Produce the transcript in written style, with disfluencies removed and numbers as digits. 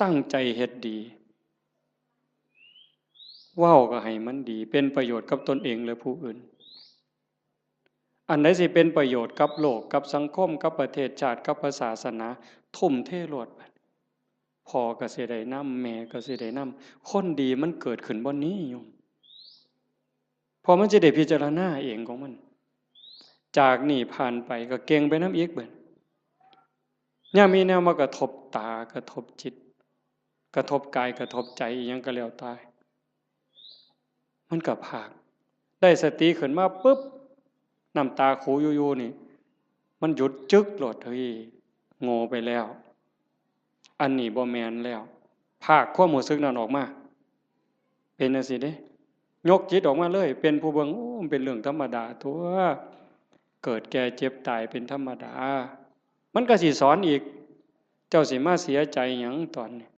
ตั้งใจเฮ็ดดีเว้าก็ให้มันดีเป็นประโยชน์กับตนเองและผู้อื่นอันไหนสิเป็นประโยชน์กับโลกกับสังคมกับประเทศชาติกับศาสนาทุ่มเทโลดพ่อก็สิได้นำแม่ก็สิได้นำคนดีมันเกิดขึ้นบ่นี้โยมพอมันจะได้พิจารณาเองของมันจากนี่ผ่านไปก็เก่งไปนำอีกเบิดย่ามมีแนวมากระทบตากระทบจิตกระทบกายกระทบใจอิหยังก็แล้วแต่มันก็พากได้สติขึ้นมาปึ๊บน้ำตาขูอยู่ๆนี่มันหยุดจึกโลดเฮ้ยโง่ไปแล้วอันนี้บ่แม่นแล้วภาคความรู้สึกนั้นออกมาเป็นจังซี่เด้ยกจิตออกมาเลยเป็นผู้เบิ่งโอ้มันเป็นเรื่องธรรมดาตัวเกิดแก่เจ็บตายเป็นธรรมดามันก็สิสอนอีกเจ้าสิมาเสียใจหยังตอนนี้